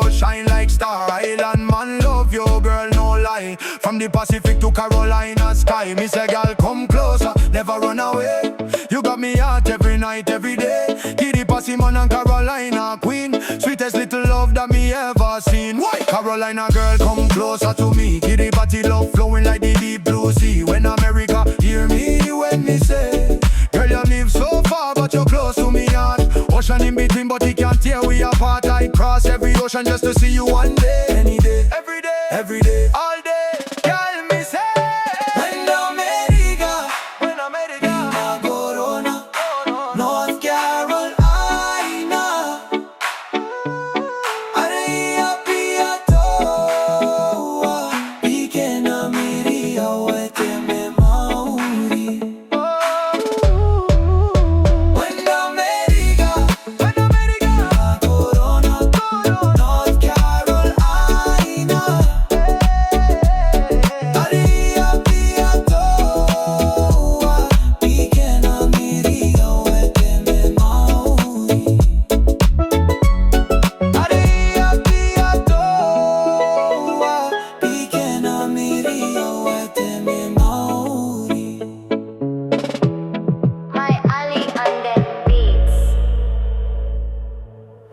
you shine like star. Island man love you, girl, no lie. From the Pacific to Carolina sky. Me say, girl, come closer, never run away. You got me out every night, every day. Kitty Passy man and Carolina queen. Sweetest little love that me ever seen. Why? Carolina girl, come closer to me. Kitty Patty love flowing like the deep blue sea. When America hear me when me say, girl, you live so far but you're close to me heart. Ocean in between but it can't tear we apart. I cross every ocean just to see you one day. Any day, every day, every day.